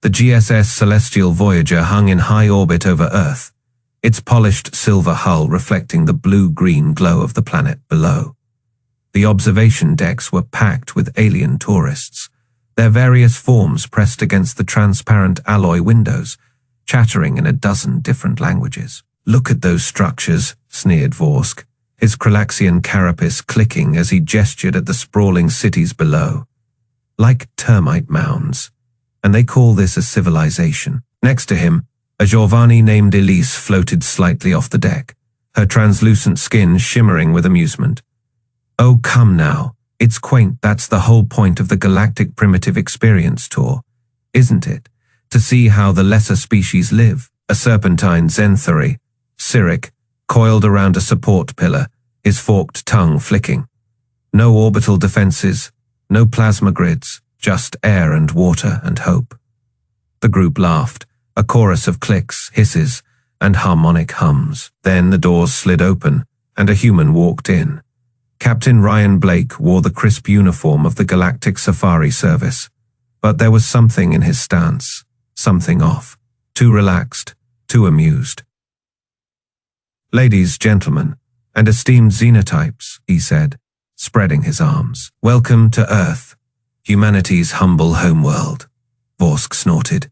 The GSS Celestial Voyager hung in high orbit over Earth, its polished silver hull reflecting the blue-green glow of the planet below. The observation decks were packed with alien tourists, their various forms pressed against the transparent alloy windows, chattering in a dozen different languages. "Look at those structures," sneered Vorsk, his Kralaxian carapace clicking as he gestured at the sprawling cities below. "Like termite mounds. And they call this a civilization." Next to him, a Giovanni named Elise floated slightly off the deck, her translucent skin shimmering with amusement. "Oh, come now. It's quaint. That's the whole point of the Galactic Primitive Experience Tour, isn't it? To see how the lesser species live." A serpentine Zenthari, Cyric, coiled around a support pillar, his forked tongue flicking. No orbital defenses, no plasma grids, just air and water and hope. The group laughed, a chorus of clicks, hisses, and harmonic hums. Then the doors slid open, and a human walked in. Captain Ryan Blake wore the crisp uniform of the Galactic Safari Service, but there was something in his stance, something off, too relaxed, too amused. "Ladies, gentlemen, and esteemed xenotypes," he said, spreading his arms. "Welcome to Earth, humanity's humble homeworld." Vorsk snorted.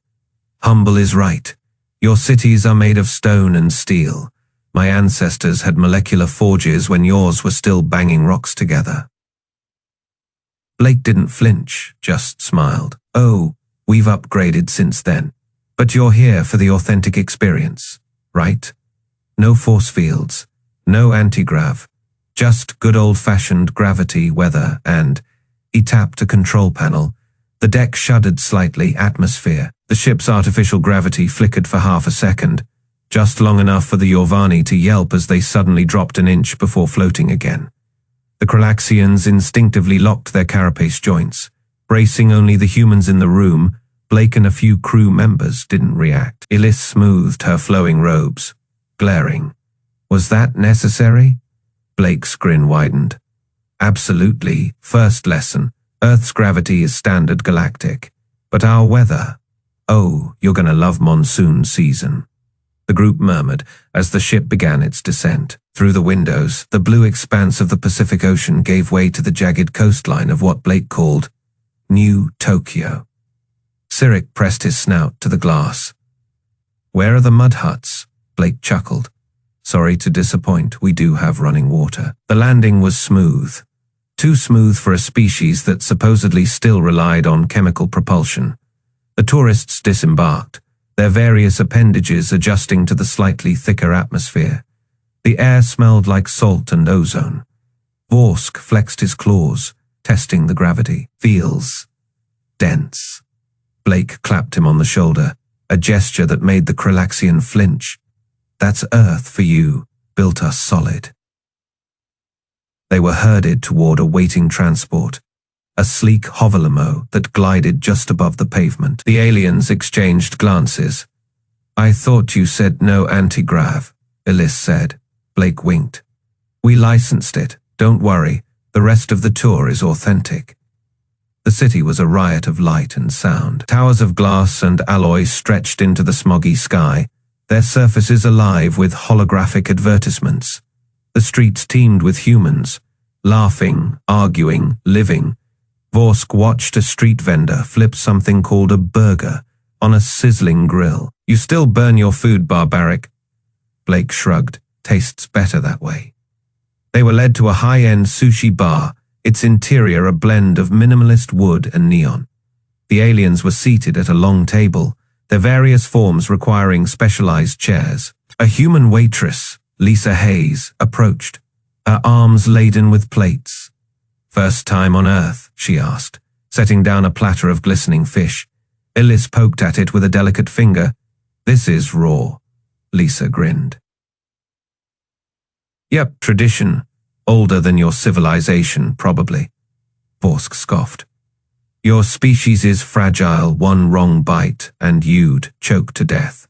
"Humble is right. Your cities are made of stone and steel. My ancestors had molecular forges when yours were still banging rocks together." Blake didn't flinch, just smiled. "Oh, we've upgraded since then. But you're here for the authentic experience, right? No force fields, no anti-grav, just good old-fashioned gravity, weather, and..." He tapped a control panel. The deck shuddered slightly. "Atmosphere." The ship's artificial gravity flickered for half a second, just long enough for the Giovanni to yelp as they suddenly dropped an inch before floating again. The Kralaxians instinctively locked their carapace joints, bracing. Only the humans in the room, Blake and a few crew members, didn't react. Elise smoothed her flowing robes, glaring. "Was that necessary?" Blake's grin widened. "Absolutely. First lesson. Earth's gravity is standard galactic. But our weather... Oh, you're gonna love monsoon season." The group murmured as the ship began its descent. Through the windows, the blue expanse of the Pacific Ocean gave way to the jagged coastline of what Blake called New Tokyo. Cyric pressed his snout to the glass. "Where are the mud huts?" Blake chuckled. "Sorry to disappoint, we do have running water." The landing was smooth. Too smooth for a species that supposedly still relied on chemical propulsion. The tourists disembarked, their various appendages adjusting to the slightly thicker atmosphere. The air smelled like salt and ozone. Vorsk flexed his claws, testing the gravity. "Feels dense." Blake clapped him on the shoulder, a gesture that made the Kralaxian flinch. "That's Earth for you, built us solid." They were herded toward a waiting transport, a sleek hover limo that glided just above the pavement. The aliens exchanged glances. "I thought you said no anti-grav," Elise said. Blake winked. "We licensed it, don't worry, the rest of the tour is authentic." The city was a riot of light and sound. Towers of glass and alloy stretched into the smoggy sky, their surfaces alive with holographic advertisements. The streets teemed with humans, laughing, arguing, living. Vorsk watched a street vendor flip something called a burger on a sizzling grill. "You still burn your food, barbaric." Blake shrugged. "Tastes better that way." They were led to a high-end sushi bar, its interior a blend of minimalist wood and neon. The aliens were seated at a long table, their various forms requiring specialized chairs. A human waitress, Lisa Hayes, approached, her arms laden with plates. "First time on Earth?" she asked, setting down a platter of glistening fish. Elise poked at it with a delicate finger. "This is raw." Lisa grinned. "Yep, tradition. Older than your civilization, probably." Vorsk scoffed. "Your species is fragile, one wrong bite, and you'd choke to death."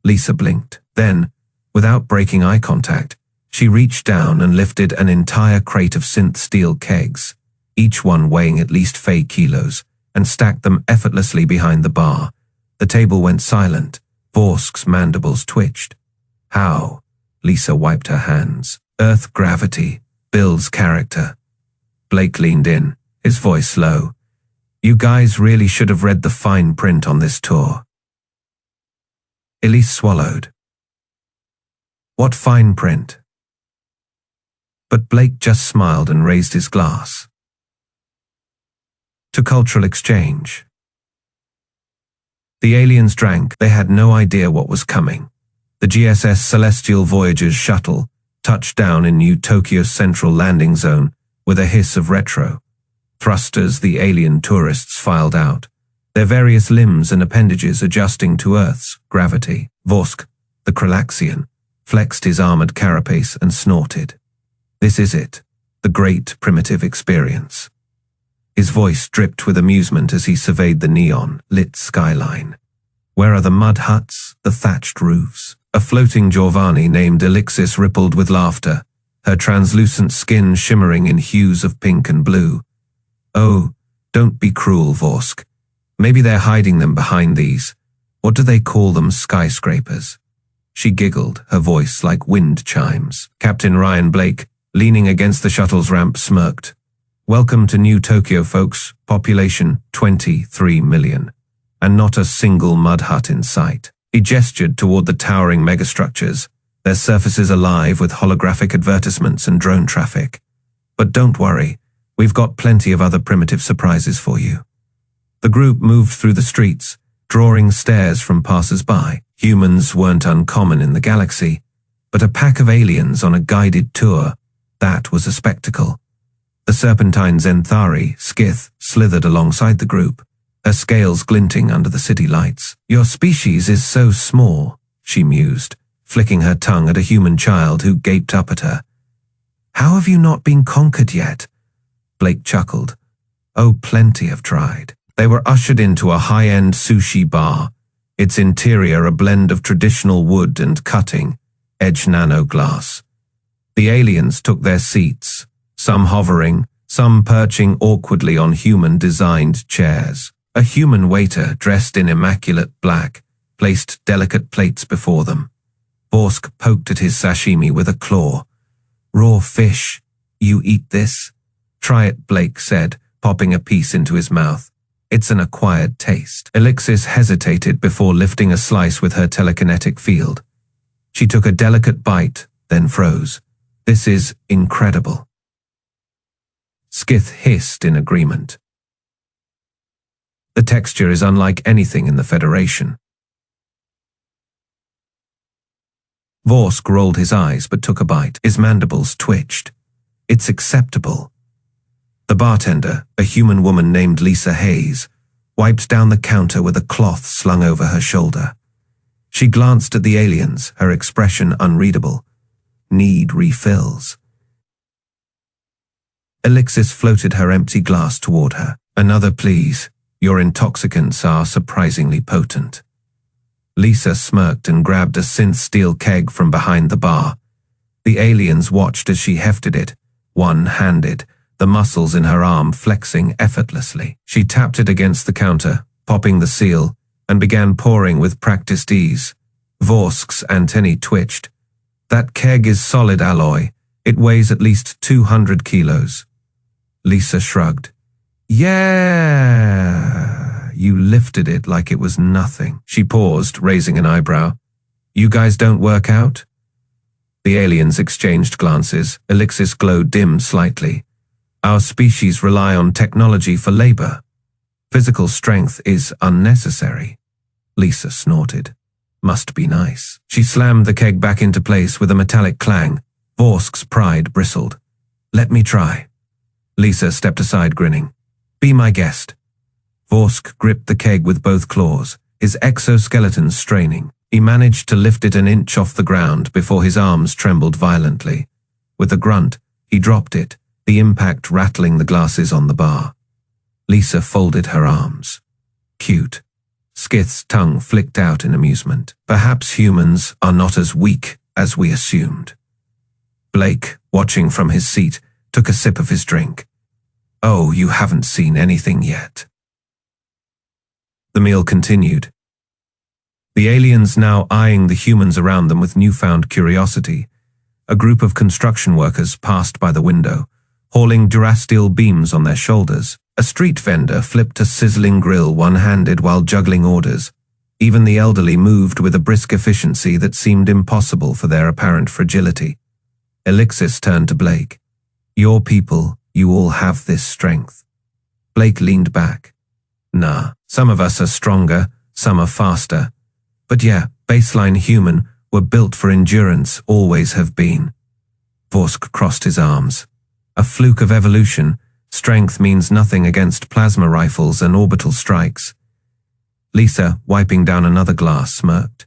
Lisa blinked. Then, without breaking eye contact, she reached down and lifted an entire crate of synth steel kegs, each one weighing at least 5 kilos, and stacked them effortlessly behind the bar, The table went silent. Vorsk's mandibles twitched. How? Lisa wiped her hands. Earth gravity builds character. Blake leaned in, his voice low. You guys really should have read the fine print on this tour. Elise swallowed. What fine print? But Blake just smiled and raised his glass. To cultural exchange. The aliens drank. They had no idea what was coming. The GSS Celestial Voyager's shuttle touched down in New Tokyo's central landing zone with a hiss of retro. Thrusters, the alien tourists filed out, their various limbs and appendages adjusting to Earth's gravity. Vorsk, the Kralaxian, flexed his armored carapace and snorted. This is it, the great primitive experience. His voice dripped with amusement as he surveyed the neon-lit skyline. Where are the mud huts, the thatched roofs? A floating Giovanni named Elixis rippled with laughter, her translucent skin shimmering in hues of pink and blue. Oh, don't be cruel, Vorsk. Maybe they're hiding them behind these. What do they call them, skyscrapers? She giggled, her voice like wind chimes. Captain Ryan Blake, leaning against the shuttle's ramp, smirked. Welcome to New Tokyo, folks. Population 23 million. And not a single mud hut in sight. He gestured toward the towering megastructures, their surfaces alive with holographic advertisements and drone traffic. But don't worry, we've got plenty of other primitive surprises for you. The group moved through the streets, drawing stares from passers-by. Humans weren't uncommon in the galaxy, but a pack of aliens on a guided tour, that was a spectacle. The serpentine Zenthari, Skith, slithered alongside the group, her scales glinting under the city lights. Your species is so small, she mused, flicking her tongue at a human child who gaped up at her. How have you not been conquered yet? Blake chuckled. Oh, plenty have tried. They were ushered into a high-end sushi bar, its interior a blend of traditional wood and cutting-edge nano-glass. The aliens took their seats, some hovering, some perching awkwardly on human-designed chairs. A human waiter, dressed in immaculate black, placed delicate plates before them. Vorsk poked at his sashimi with a claw. Raw fish. You eat this? Try it, Blake said, popping a piece into his mouth. It's an acquired taste. Elixis hesitated before lifting a slice with her telekinetic field. She took a delicate bite, then froze. This is incredible. Skith hissed in agreement. The texture is unlike anything in the Federation. Vorsk rolled his eyes but took a bite. His mandibles twitched. It's acceptable. The bartender, a human woman named Lisa Hayes, wiped down the counter with a cloth slung over her shoulder. She glanced at the aliens, her expression unreadable. Need refills. Elixis floated her empty glass toward her. Another, please. Your intoxicants are surprisingly potent. Lisa smirked and grabbed a synth steel keg from behind the bar. The aliens watched as she hefted it, one-handed, the muscles in her arm flexing effortlessly. She tapped it against the counter, popping the seal, and began pouring with practiced ease. Vorsk's antennae twitched. That keg is solid alloy. It weighs at least 200 kilos. Lisa shrugged. Yeah, you lifted it like it was nothing. She paused, raising an eyebrow. You guys don't work out? The aliens exchanged glances. Elixis glowed dim slightly. Our species rely on technology for labor. Physical strength is unnecessary. Lisa snorted. Must be nice. She slammed the keg back into place with a metallic clang. Vorsk's pride bristled. Let me try. Lisa stepped aside, grinning. Be my guest. Vorsk gripped the keg with both claws, his exoskeleton straining. He managed to lift it an inch off the ground before his arms trembled violently. With a grunt, he dropped it, the impact rattling the glasses on the bar. Lisa folded her arms. Cute. Skith's tongue flicked out in amusement. Perhaps humans are not as weak as we assumed. Blake, watching from his seat, took a sip of his drink. Oh, you haven't seen anything yet. The meal continued. the aliens now eyeing the humans around them with newfound curiosity. A group of construction workers passed by the window, hauling durasteel beams on their shoulders. A street vendor flipped a sizzling grill one-handed while juggling orders. Even the elderly moved with a brisk efficiency that seemed impossible for their apparent fragility. Elixis turned to Blake. "Your people, you all have this strength." Blake leaned back. "Nah, some of us are stronger, some are faster. But yeah, baseline human, we're built for endurance, always have been." Vorsk crossed his arms. "A fluke of evolution. Strength means nothing against plasma rifles and orbital strikes." Lisa, wiping down another glass, smirked.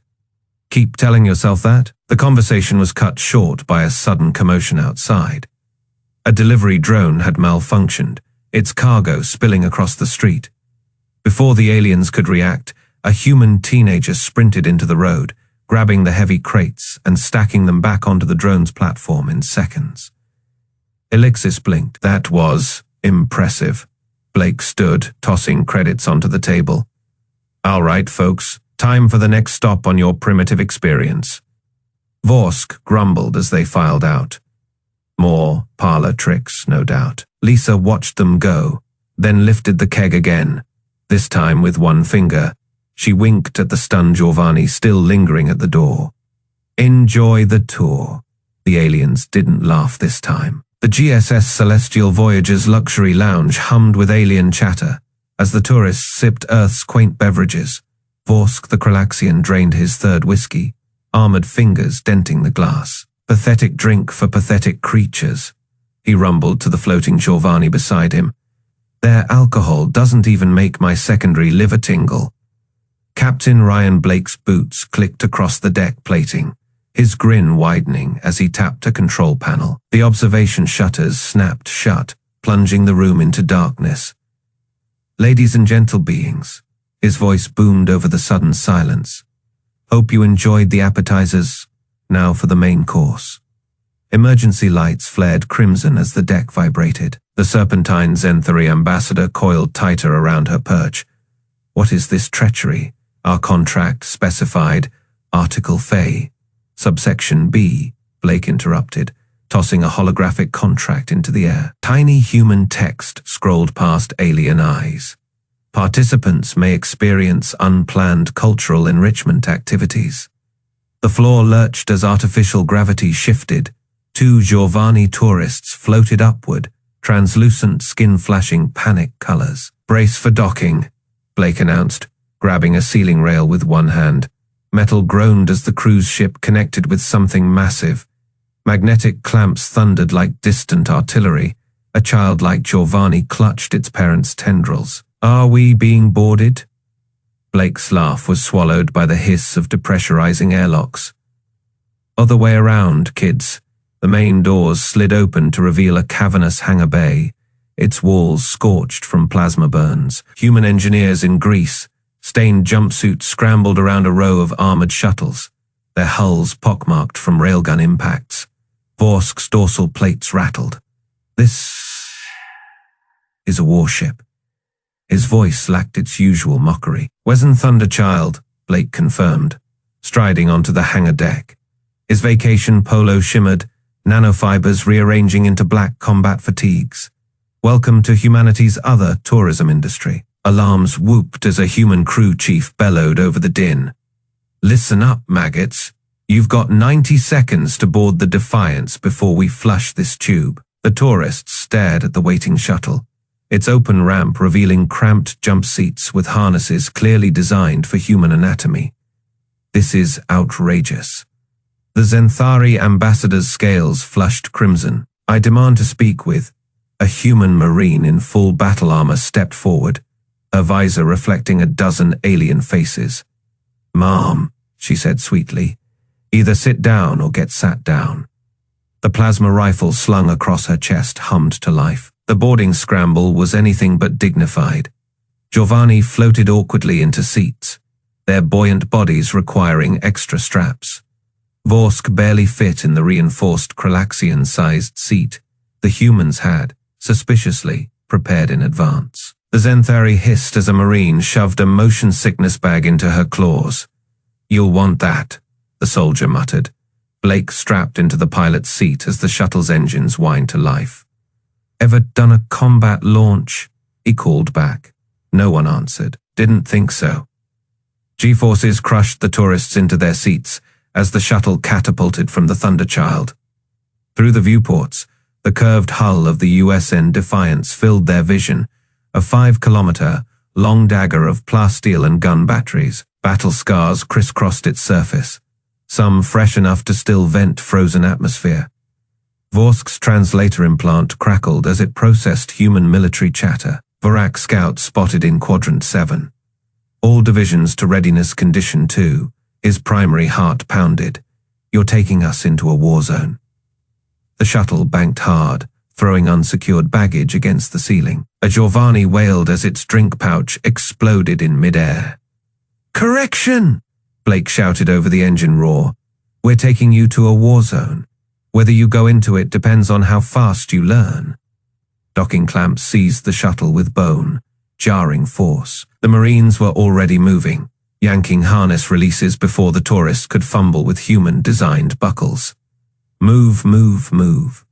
"Keep telling yourself that?" The conversation was cut short by a sudden commotion outside. A delivery drone had malfunctioned, its cargo spilling across the street. Before the aliens could react, a human teenager sprinted into the road, grabbing the heavy crates and stacking them back onto the drone's platform in seconds. Elixis blinked. "That was impressive." Blake stood, tossing credits onto the table. "All right, folks, time for the next stop on your primitive experience." Vorsk grumbled as they filed out. More parlor tricks, no doubt. Lisa watched them go, then lifted the keg again, this time with one finger. She winked at the stunned Giovanni still lingering at the door. "Enjoy the tour." The aliens didn't laugh this time. The GSS Celestial Voyager's luxury lounge hummed with alien chatter as the tourists sipped Earth's quaint beverages. Vorsk the Kralaxian drained his third whiskey, armored fingers denting the glass. "Pathetic drink for pathetic creatures," he rumbled to the floating Giovanni beside him. "Their alcohol doesn't even make my secondary liver tingle." Captain Ryan Blake's boots clicked across the deck plating, his grin widening as he tapped a control panel. The observation shutters snapped shut, plunging the room into darkness. "Ladies and gentle beings," his voice boomed over the sudden silence. "Hope you enjoyed the appetizers. Now for the main course." Emergency lights flared crimson as the deck vibrated. The serpentine Zenthari ambassador coiled tighter around her perch. "What is this treachery? Our contract specified Article Fae. Subsection B," Blake interrupted, tossing a holographic contract into the air. Tiny human text scrolled past alien eyes. "Participants may experience unplanned cultural enrichment activities." The floor lurched as artificial gravity shifted. Two Giovanni tourists floated upward, translucent skin-flashing panic colors. "Brace for docking," Blake announced, grabbing a ceiling rail with one hand. Metal groaned as the cruise ship connected with something massive. Magnetic clamps thundered like distant artillery. A childlike Giovanni clutched its parents' tendrils. "Are we being boarded?" Blake's laugh was swallowed by the hiss of depressurizing airlocks. "Other way around, kids." The main doors slid open to reveal a cavernous hangar bay, its walls scorched from plasma burns. Human engineers in grease, stained jumpsuits scrambled around a row of armored shuttles, their hulls pockmarked from railgun impacts. Vorsk's dorsal plates rattled. "This is a warship." His voice lacked its usual mockery. "Wezen Thunderchild," Blake confirmed, striding onto the hangar deck. His vacation polo shimmered, nanofibers rearranging into black combat fatigues. "Welcome to humanity's other tourism industry." Alarms whooped as a human crew chief bellowed over the din. "Listen up, maggots. You've got 90 seconds to board the Defiance before we flush this tube." The tourists stared at the waiting shuttle, its open ramp revealing cramped jump seats with harnesses clearly designed for human anatomy. "This is outrageous." The Zenthari ambassador's scales flushed crimson. "I demand to speak with." A human marine in full battle armor stepped forward, her visor reflecting a dozen alien faces. "Ma'am," she said sweetly, "either sit down or get sat down." The plasma rifle slung across her chest hummed to life. The boarding scramble was anything but dignified. Giovanni floated awkwardly into seats, their buoyant bodies requiring extra straps. Vorsk barely fit in the reinforced Kralaxian-sized seat the humans had, suspiciously, prepared in advance. The Zenthari hissed as a marine shoved a motion sickness bag into her claws. You'll want that, the soldier muttered. Blake strapped into the pilot's seat as the shuttle's engines whined to life. Ever done a combat launch? He called back. No one answered. Didn't think so. G-forces crushed the tourists into their seats as the shuttle catapulted from the Thunderchild. Through the viewports, the curved hull of the USN Defiance filled their vision, a 5-kilometer long dagger of plasteel and gun batteries. Battle scars crisscrossed its surface, some fresh enough to still vent frozen atmosphere. Vorsk's translator implant crackled as it processed human military chatter. Vorak scouts spotted in Quadrant 7. All divisions to readiness condition 2. His primary heart pounded. You're taking us into a war zone. The shuttle banked hard, throwing unsecured baggage against the ceiling. A Giovanni wailed as its drink pouch exploded in midair. Correction! Blake shouted over the engine roar. We're taking you to a war zone. Whether you go into it depends on how fast you learn. Docking clamps seized the shuttle with bone, jarring force. The Marines were already moving, yanking harness releases before the tourists could fumble with human-designed buckles. Move, move, move.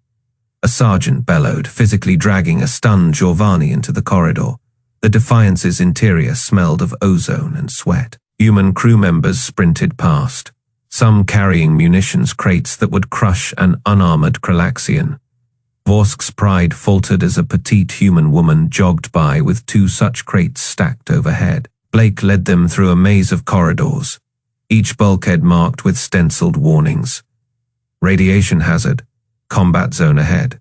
A sergeant bellowed, physically dragging a stunned Giovanni into the corridor. The Defiance's interior smelled of ozone and sweat. Human crew members sprinted past, some carrying munitions crates that would crush an unarmored Kralaxian. Vorsk's pride faltered as a petite human woman jogged by with 2 such crates stacked overhead. Blake led them through a maze of corridors, each bulkhead marked with stenciled warnings. Radiation hazard, combat zone ahead.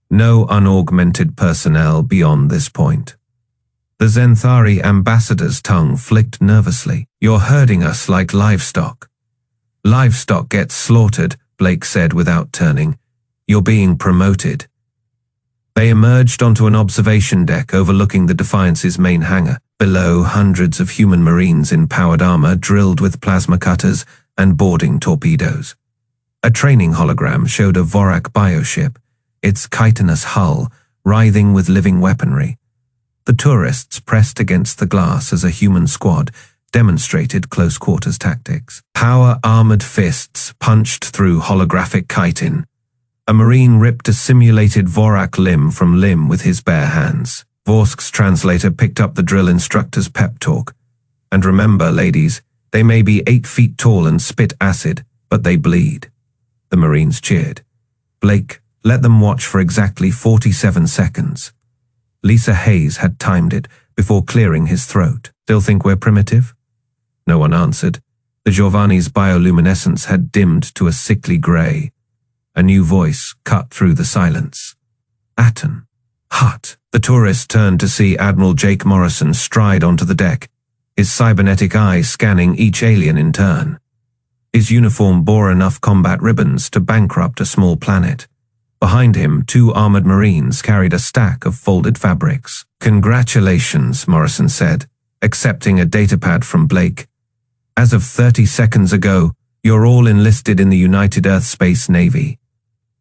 No unaugmented personnel beyond this point. The Zenthari ambassador's tongue flicked nervously. You're herding us like livestock. Livestock gets slaughtered, Blake said without turning. You're being promoted. They emerged onto an observation deck overlooking the Defiance's main hangar. Below, hundreds of human Marines in powered armor drilled with plasma cutters and boarding torpedoes. A training hologram showed a Vorak bioship, its chitinous hull writhing with living weaponry. The tourists pressed against the glass as a human squad demonstrated close-quarters tactics. Power-armored fists punched through holographic chitin. A Marine ripped a simulated Vorak limb from limb with his bare hands. Vorsk's translator picked up the drill instructor's pep talk. And remember, ladies, they may be 8 feet tall and spit acid, but they bleed. The Marines cheered. Blake, let them watch for exactly 47 seconds. Lisa Hayes had timed it before clearing his throat. Still think we're primitive? No one answered. The Giovanni's bioluminescence had dimmed to a sickly grey. A new voice cut through the silence. Atten. Hut. The tourist turned to see Admiral Jake Morrison stride onto the deck, his cybernetic eye scanning each alien in turn. His uniform bore enough combat ribbons to bankrupt a small planet. Behind him, 2 armored Marines carried a stack of folded fabrics. Congratulations, Morrison said, accepting a datapad from Blake. As of 30 seconds ago, you're all enlisted in the United Earth Space Navy.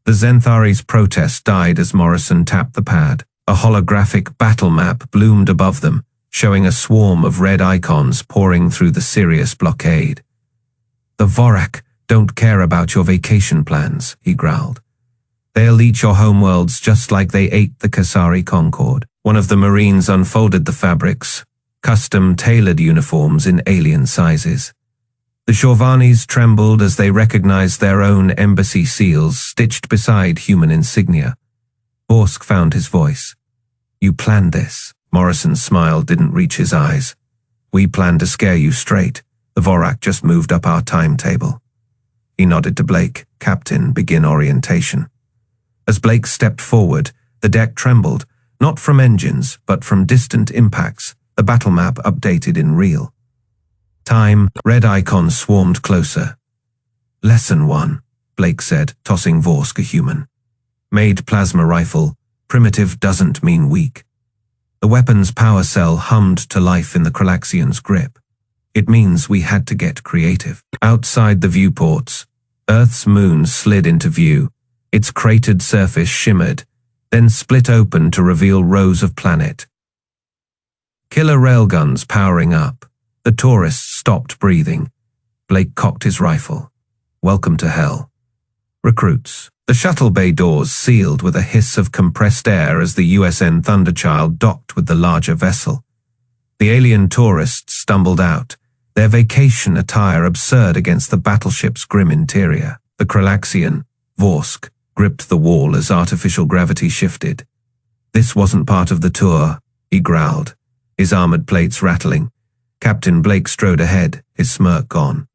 The Zenthari's protest died as Morrison tapped the pad. A holographic battle map bloomed above them, showing a swarm of red icons pouring through the Sirius blockade. The Vorak don't care about your vacation plans, he growled. They'll eat your homeworlds just like they ate the Kasari Concorde. One of the Marines unfolded the fabrics, custom-tailored uniforms in alien sizes. The Giovannis trembled as they recognized their own embassy seals stitched beside human insignia. Vorsk found his voice. You planned this. Morrison's smile didn't reach his eyes. We planned to scare you straight. The Vorak just moved up our timetable. He nodded to Blake. Captain, begin orientation. As Blake stepped forward, the deck trembled, not from engines, but from distant impacts. The battle map updated in real time. Red icons swarmed closer. Lesson 1, Blake said, tossing Vorsk a human. Made plasma rifle. Primitive doesn't mean weak. The weapon's power cell hummed to life in the Kralaxian's grip. It means we had to get creative. Outside the viewports, Earth's moon slid into view. Its cratered surface shimmered, then split open to reveal rows of planet. Killer railguns powering up. The tourists stopped breathing. Blake cocked his rifle. Welcome to hell. Recruits. The shuttle bay doors sealed with a hiss of compressed air as the USN Thunderchild docked with the larger vessel. The alien tourists stumbled out, their vacation attire absurd against the battleship's grim interior. The Kralaxian, Vorsk, gripped the wall as artificial gravity shifted. This wasn't part of the tour, he growled, his armored plates rattling. Captain Blake strode ahead, his smirk gone.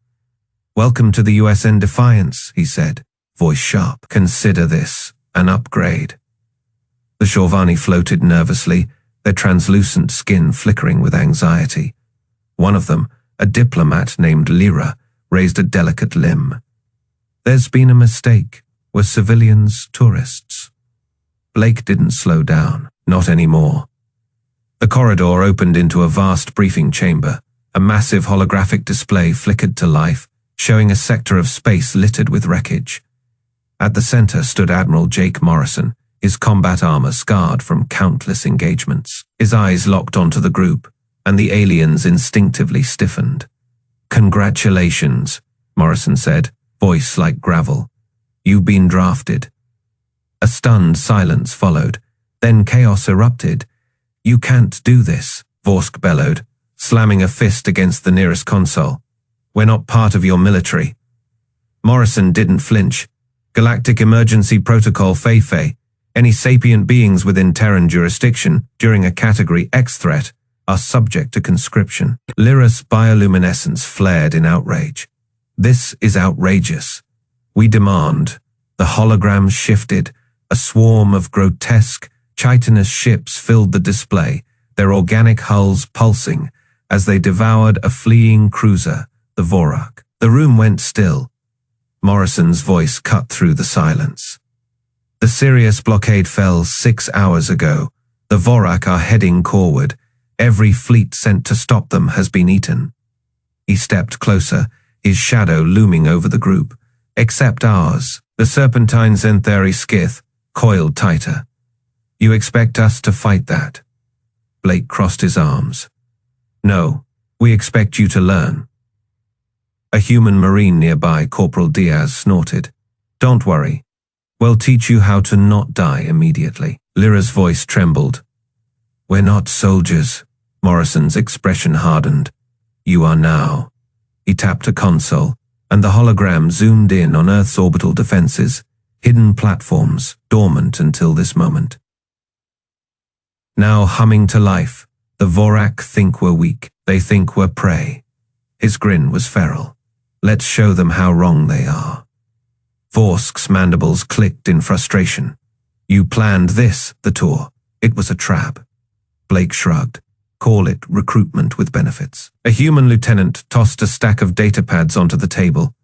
Welcome to the USN Defiance, he said, voice sharp. Consider this an upgrade. The Shorvani floated nervously, their translucent skin flickering with anxiety. One of them, a diplomat named Lyra, raised a delicate limb. There's been a mistake. We're civilians, tourists. Blake didn't slow down, not anymore. The corridor opened into a vast briefing chamber. A massive holographic display flickered to life, showing a sector of space littered with wreckage. At the center stood Admiral Jake Morrison, his combat armor scarred from countless engagements. His eyes locked onto the group, and the aliens instinctively stiffened. Congratulations, Morrison said, voice like gravel. You've been drafted. A stunned silence followed. Then chaos erupted. You can't do this, Vorsk bellowed, slamming a fist against the nearest console. We're not part of your military. Morrison didn't flinch. Galactic Emergency Protocol Fei. Any sapient beings within Terran jurisdiction during a Category X threat are subject to conscription. Lyra's bioluminescence flared in outrage. This is outrageous. We demand. The hologram shifted. A swarm of grotesque, chitinous ships filled the display, their organic hulls pulsing as they devoured a fleeing cruiser, the Vorak. The room went still. Morrison's voice cut through the silence. The Sirius blockade fell 6 hours ago. The Vorak are heading coreward. Every fleet sent to stop them has been eaten. He stepped closer, his shadow looming over the group. Except ours. The Serpentine Zentheri Skith coiled tighter. You expect us to fight that? Blake crossed his arms. No, we expect you to learn. A human marine nearby, Corporal Diaz, snorted. Don't worry. We'll teach you how to not die immediately. Lyra's voice trembled. We're not soldiers. Morrison's expression hardened. You are now. He tapped a console, and the hologram zoomed in on Earth's orbital defenses, hidden platforms, dormant until this moment. Now humming to life, the Vorak think we're weak. They think we're prey. His grin was feral. Let's show them how wrong they are. Vorsk's mandibles clicked in frustration. You planned this, the tour. It was a trap. Blake shrugged. Call it recruitment with benefits. A human lieutenant tossed a stack of data pads onto the table.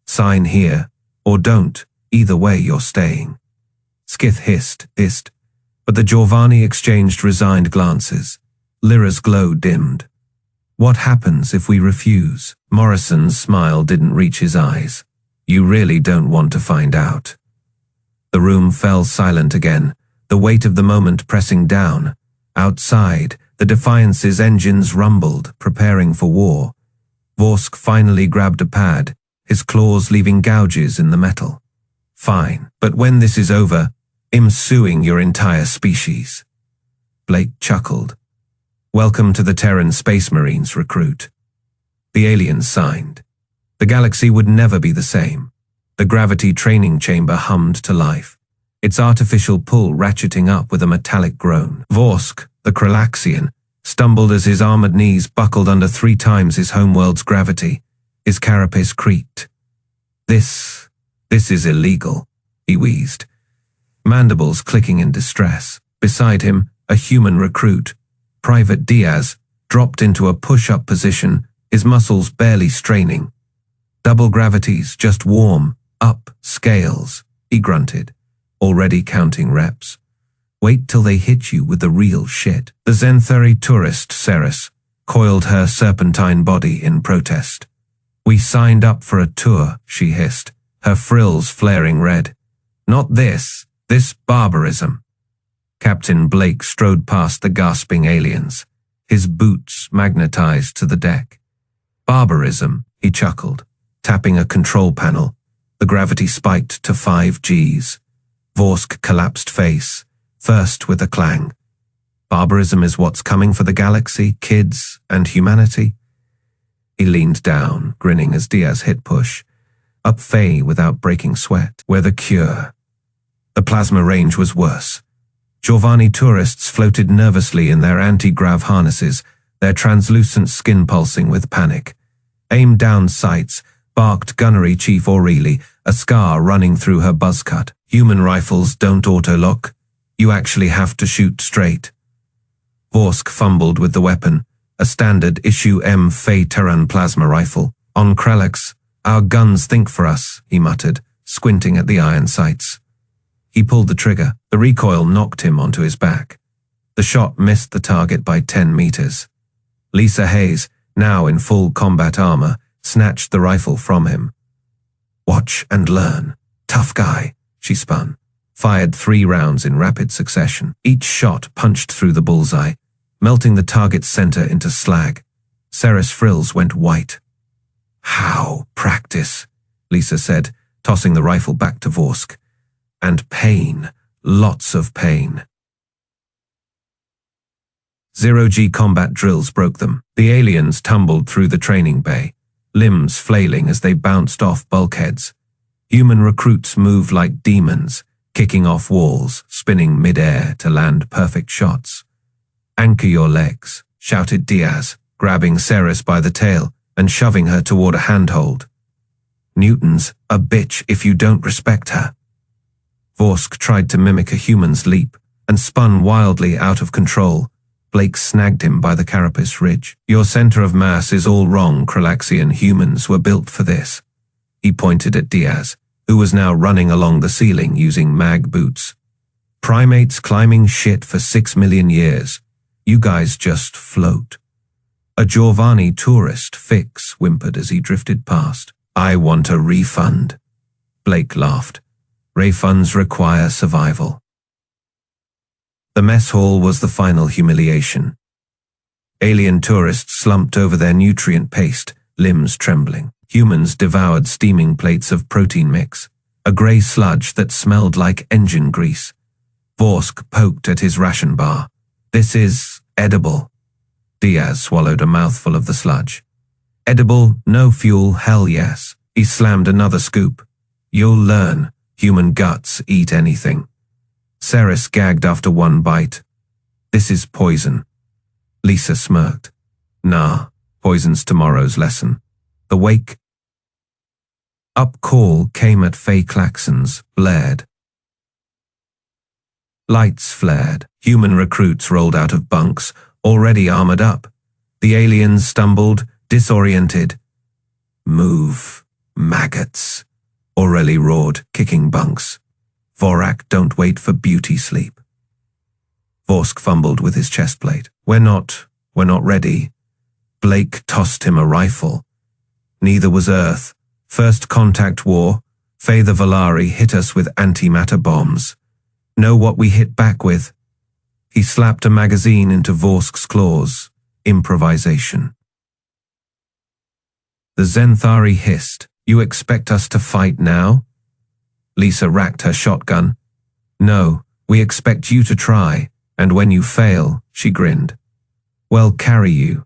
Sign here, or don't. Either way, you're staying. Skith hissed, but the Giovanni exchanged resigned glances. Lyra's glow dimmed. What happens if we refuse? Morrison's smile didn't reach his eyes. You really don't want to find out. The room fell silent again, the weight of the moment pressing down. Outside, the Defiance's engines rumbled, preparing for war. Vorsk finally grabbed a pad, his claws leaving gouges in the metal. Fine, but when this is over, I'm suing your entire species. Blake chuckled. Welcome to the Terran Space Marines, recruit. The aliens signed. The galaxy would never be the same. The gravity training chamber hummed to life, its artificial pull ratcheting up with a metallic groan. Vorsk, the Kralaxian, stumbled as his armored knees buckled under 3 times his homeworld's gravity. His carapace creaked. This is illegal, he wheezed, mandibles clicking in distress. Beside him, a human recruit, Private Diaz, dropped into a push-up position, his muscles barely straining. Double gravities, just warm, up, scales, he grunted, already counting reps. Wait till they hit you with the real shit. The Zentheri tourist, Ceres, coiled her serpentine body in protest. We signed up for a tour, she hissed, her frills flaring red. Not this barbarism. Captain Blake strode past the gasping aliens, his boots magnetized to the deck. Barbarism, he chuckled. tapping a control panel. The gravity spiked to 5 Gs. Vorsk collapsed face, first with a clang. Barbarism is what's coming for the galaxy, kids, and humanity. He leaned down, grinning as Diaz hit push. Up Faye without breaking sweat. We're the cure. The plasma range was worse. Giovanni tourists floated nervously in their anti-grav harnesses, their translucent skin pulsing with panic. Aim down sights, barked gunnery Chief O'Reilly, a scar running through her buzz cut. Human rifles don't auto-lock. You actually have to shoot straight. Vorsk fumbled with the weapon, a standard issue M Faye Terran plasma rifle. On Krelix, our guns think for us, he muttered, squinting at the iron sights. He pulled the trigger. The recoil knocked him onto his back. The shot missed the target by 10 meters. Lisa Hayes, now in full combat armor, snatched the rifle from him. Watch and learn. Tough guy, she spun. Fired 3 rounds in rapid succession. Each shot punched through the bullseye, melting the target's center into slag. Sarah's frills went white. How? Practice, Lisa said, tossing the rifle back to Vorsk. And pain. Lots of pain. 0G combat drills broke them. The aliens tumbled through the training bay, limbs flailing as they bounced off bulkheads. Human recruits moved like demons, kicking off walls, spinning mid-air to land perfect shots. Anchor your legs, shouted Diaz, grabbing Ceres by the tail and shoving her toward a handhold. Newton's a bitch if you don't respect her. Vorsk tried to mimic a human's leap and spun wildly out of control. Blake snagged him by the carapace ridge. Your center of mass is all wrong, Krelaxian humans were built for this. He pointed at Diaz, who was now running along the ceiling using mag boots. Primates climbing shit for 6 million years. You guys just float. A Giovanni tourist fix whimpered as he drifted past. I want a refund. Blake laughed. Refunds require survival. The mess hall was the final humiliation. Alien tourists slumped over their nutrient paste, limbs trembling. Humans devoured steaming plates of protein mix, a grey sludge that smelled like engine grease. Vorsk poked at his ration bar. This is edible. Diaz swallowed a mouthful of the sludge. Edible, no fuel, hell yes. He slammed another scoop. You'll learn. Human guts eat anything. Ceres gagged after one bite. This is poison. Lisa smirked. Nah, poison's tomorrow's lesson. The wake up call came at Faye Klaxon's, blared. Lights flared. Human recruits rolled out of bunks, already armored up. The aliens stumbled, disoriented. Move, maggots, O'Reilly roared, kicking bunks. Vorak, don't wait for beauty sleep. Vorsk fumbled with his chest plate. We're not ready. Blake tossed him a rifle. Neither was Earth. First contact war. Faye the Valari hit us with antimatter bombs. Know what we hit back with? He slapped a magazine into Vorsk's claws. Improvisation. The Zenthari hissed. You expect us to fight now? Lisa racked her shotgun. No, we expect you to try, and when you fail, she grinned. Well, carry you.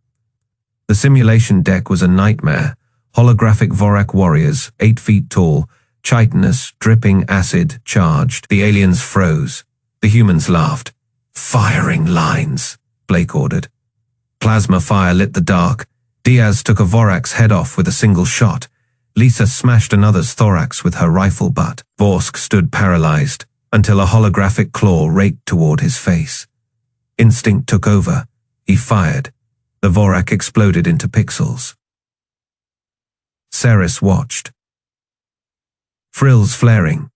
The simulation deck was a nightmare. Holographic Vorak warriors, 8 feet tall, chitinous, dripping acid, charged. The aliens froze. The humans laughed. Firing lines, Blake ordered. Plasma fire lit the dark. Diaz took a Vorak's head off with a single shot. Lisa smashed another's thorax with her rifle butt. Vorsk stood paralyzed until a holographic claw raked toward his face. Instinct took over. He fired. The Vorak exploded into pixels. Ceres watched. Frills flaring.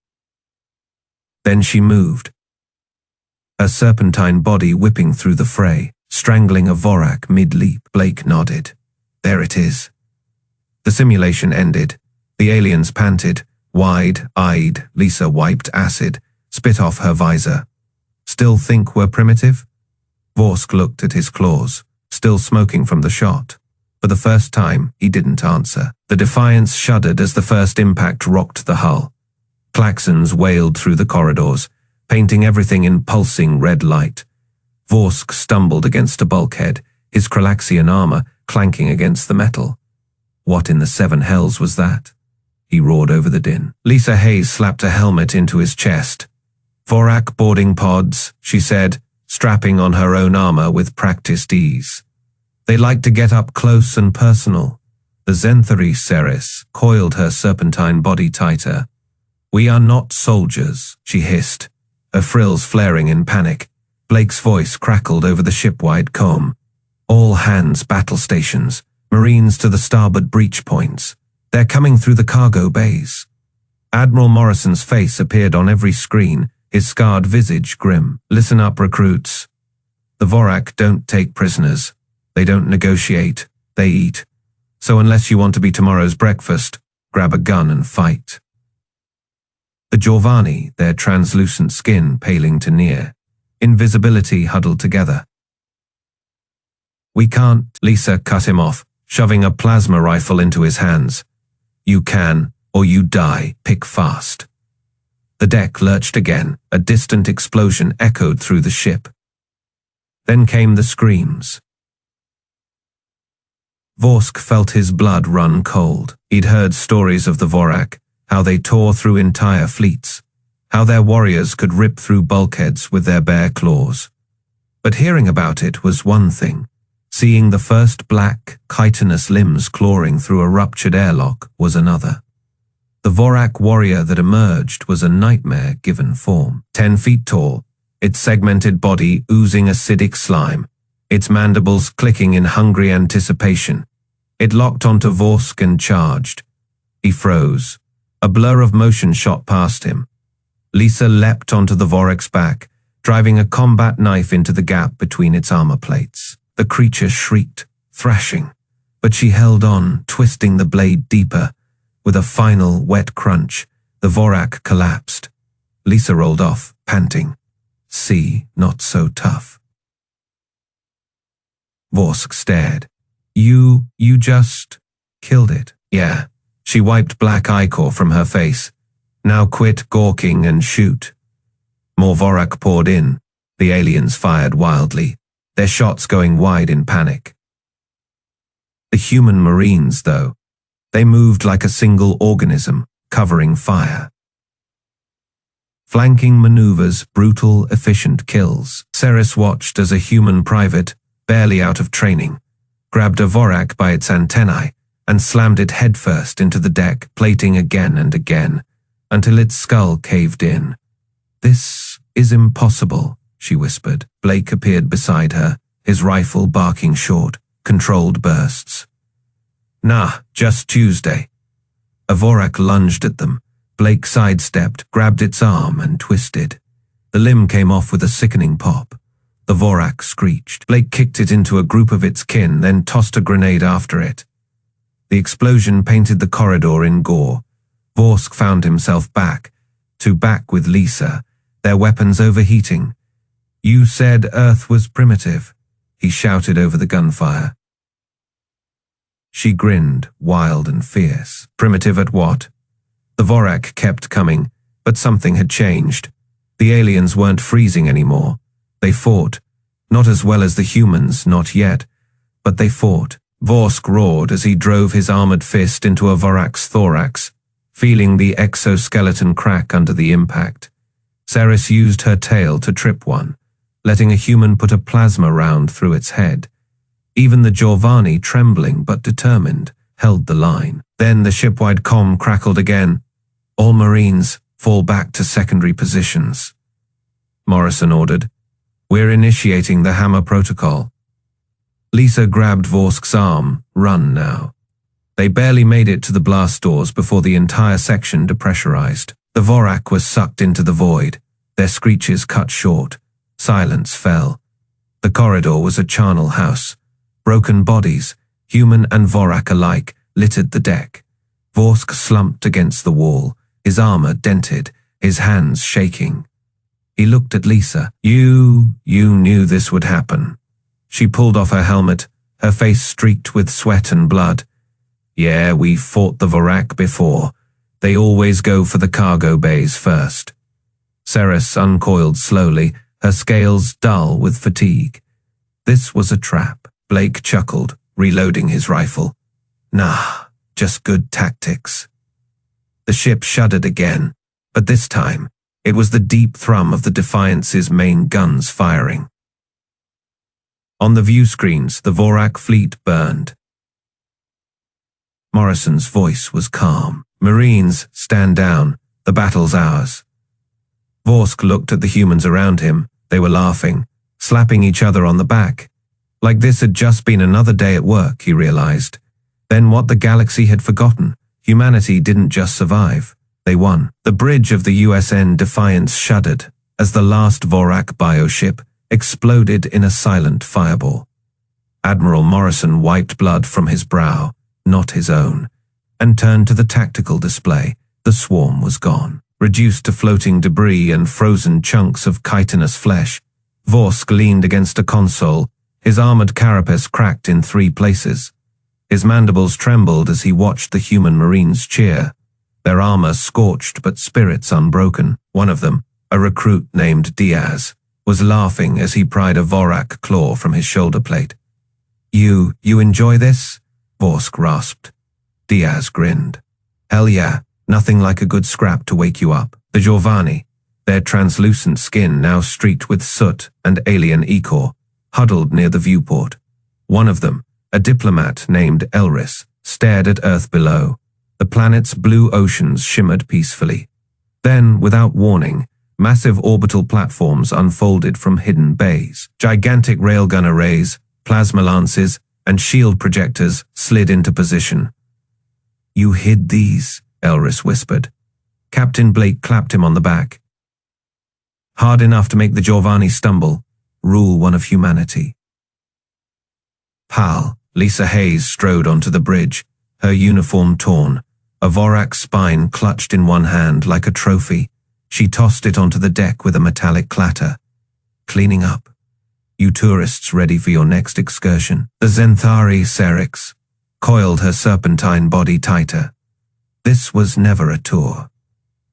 Then she moved. Her serpentine body whipping through the fray, strangling a Vorak mid-leap. Blake nodded. There it is. The simulation ended. The aliens panted, wide-eyed. Lisa wiped acid, spit off her visor. Still think we're primitive? Vorsk looked at his claws, still smoking from the shot. For the first time, he didn't answer. The Defiance shuddered as the first impact rocked the hull. Klaxons wailed through the corridors, painting everything in pulsing red light. Vorsk stumbled against a bulkhead, his Kralaxian armor clanking against the metal. What in the seven hells was that? He roared over the din. Lisa Hayes slapped a helmet into his chest. Vorak boarding pods, she said, strapping on her own armor with practiced ease. They like to get up close and personal. The Zenthari Ceres coiled her serpentine body tighter. We are not soldiers, she hissed, her frills flaring in panic. Blake's voice crackled over the ship-wide comb. All hands battle stations, Marines to the starboard breach points. They're coming through the cargo bays. Admiral Morrison's face appeared on every screen, his scarred visage grim. Listen up, recruits. The Vorak don't take prisoners. They don't negotiate. They eat. So unless you want to be tomorrow's breakfast, grab a gun and fight. The Giovanni, their translucent skin paling to near. Invisibility huddled together. We can't, Lisa cut him off, shoving a plasma rifle into his hands. You can, or you die, pick fast. The deck lurched again, a distant explosion echoed through the ship. Then came the screams. Vorsk felt his blood run cold. He'd heard stories of the Vorak, how they tore through entire fleets, how their warriors could rip through bulkheads with their bare claws. But hearing about it was one thing. Seeing the first black, chitinous limbs clawing through a ruptured airlock was another. The Vorak warrior that emerged was a nightmare given form. 10 feet tall, its segmented body oozing acidic slime, its mandibles clicking in hungry anticipation. It locked onto Vorsk and charged. He froze. A blur of motion shot past him. Lisa leapt onto the Vorak's back, driving a combat knife into the gap between its armor plates. The creature shrieked, thrashing, but she held on, twisting the blade deeper. With a final wet crunch, the Vorak collapsed. Lisa rolled off, panting. See, not so tough. Vorsk stared. You just killed it. Yeah. She wiped black ichor from her face. Now quit gawking and shoot. More Vorak poured in. The aliens fired wildly, their shots going wide in panic. The human Marines, though, they moved like a single organism, covering fire. Flanking maneuvers, brutal, efficient kills. Ceres watched as a human private, barely out of training, grabbed a Vorak by its antennae and slammed it headfirst into the deck, plating again and again, until its skull caved in. This is impossible, she whispered. Blake appeared beside her, his rifle barking short, controlled bursts. Nah, just Tuesday. A Vorak lunged at them. Blake sidestepped, grabbed its arm, and twisted. The limb came off with a sickening pop. The Vorak screeched. Blake kicked it into a group of its kin, then tossed a grenade after it. The explosion painted the corridor in gore. Vorsk found himself back with Lisa, their weapons overheating. You said Earth was primitive, he shouted over the gunfire. She grinned, wild and fierce. Primitive at what? The Vorak kept coming, but something had changed. The aliens weren't freezing anymore. They fought. Not as well as the humans, not yet, but they fought. Vorsk roared as he drove his armored fist into a Vorak's thorax, feeling the exoskeleton crack under the impact. Ceres used her tail to trip one, letting a human put a plasma round through its head. Even the Giovanni, trembling but determined, held the line. Then the shipwide comm crackled again. All Marines, fall back to secondary positions. Morrison ordered. We're initiating the Hammer Protocol. Lisa grabbed Vorsk's arm. Run now. They barely made it to the blast doors before the entire section depressurized. The Vorak was sucked into the void, their screeches cut short. Silence fell. The corridor was a charnel house. Broken bodies, human and Vorak alike, littered the deck. Vorsk slumped against the wall, his armor dented, his hands shaking. He looked at Lisa. You knew this would happen. She pulled off her helmet, her face streaked with sweat and blood. "Yeah, we fought the Vorak before. They always go for the cargo bays first." Ceres uncoiled slowly, her scales dull with fatigue. This was a trap. Blake chuckled, reloading his rifle. "Nah, just good tactics." The ship shuddered again, but this time, it was the deep thrum of the Defiance's main guns firing. On the view screens, the Vorak fleet burned. Morrison's voice was calm. "Marines, stand down. The battle's ours." Vorsk looked at the humans around him. They were laughing, slapping each other on the back. Like this had just been another day at work, he realized. Then what the galaxy had forgotten. Humanity didn't just survive. They won. The bridge of the USN Defiance shuddered as the last Vorak bioship exploded in a silent fireball. Admiral Morrison wiped blood from his brow, not his own, and turned to the tactical display. The swarm was gone. Reduced to floating debris and frozen chunks of chitinous flesh, Vorsk leaned against a console, his armored carapace cracked in 3 places. His mandibles trembled as he watched the human Marines cheer, their armor scorched but spirits unbroken. One of them, a recruit named Diaz, was laughing as he pried a Vorak claw from his shoulder plate. You enjoy this?" Vorsk rasped. Diaz grinned. "Hell yeah, nothing like a good scrap to wake you up." The Giovanni, their translucent skin now streaked with soot and alien ichor, huddled near the viewport. One of them, a diplomat named Elris, stared at Earth below. The planet's blue oceans shimmered peacefully. Then, without warning, massive orbital platforms unfolded from hidden bays. Gigantic railgun arrays, plasma lances, and shield projectors slid into position. "You hid these," Elris whispered. Captain Blake clapped him on the back. "Hard enough to make the Giovanni stumble. Rule one of humanity." Pal, Lisa Hayes strode onto the bridge, her uniform torn, a Vorak spine clutched in one hand like a trophy. She tossed it onto the deck with a metallic clatter. "Cleaning up. You tourists ready for your next excursion?" The Zenthari Serix coiled her serpentine body tighter. This was never a tour.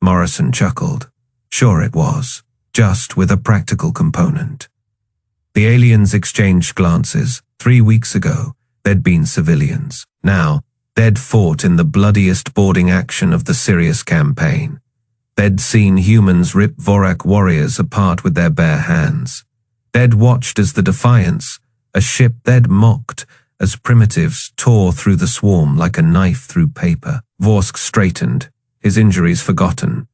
Morrison chuckled. Sure it was, just with a practical component. The aliens exchanged glances. 3 weeks ago, they'd been civilians. Now, they'd fought in the bloodiest boarding action of the Sirius campaign. They'd seen humans rip Vorak warriors apart with their bare hands. They'd watched as the Defiance, a ship they'd mocked as primitives, tore through the swarm like a knife through paper. Vorsk straightened, his injuries forgotten.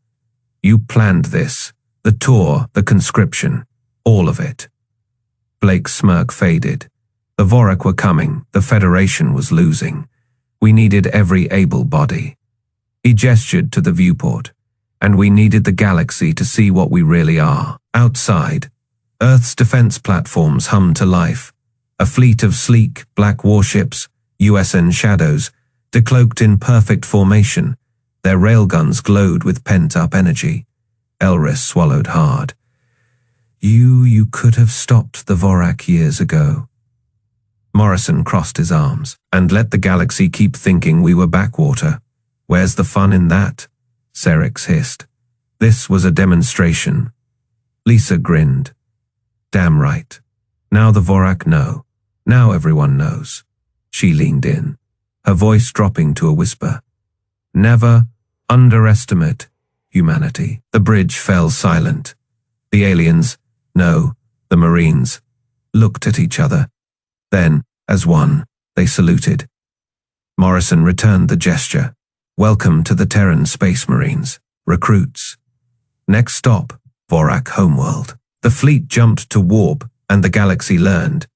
"You planned this. The tour, the conscription, all of it." Blake's smirk faded. The Vorak were coming, the Federation was losing. We needed every able body. He gestured to the viewport, and we needed the galaxy to see what we really are. Outside, Earth's defense platforms hummed to life. A fleet of sleek, black warships, USN Shadows, decloaked in perfect formation. Their railguns glowed with pent-up energy. Elris swallowed hard. You could have stopped the Vorak years ago." Morrison crossed his arms. "And let the galaxy keep thinking we were backwater. Where's the fun in that?" Serix hissed. "This was a demonstration." Lisa grinned. "Damn right. Now the Vorak know. Now everyone knows." She leaned in, her voice dropping to a whisper. "Never underestimate humanity." The bridge fell silent. The aliens, no, the Marines, looked at each other. Then, as one, they saluted. Morrison returned the gesture. "Welcome to the Terran Space Marines, recruits. Next stop, Vorak homeworld." The fleet jumped to warp, and the galaxy learned.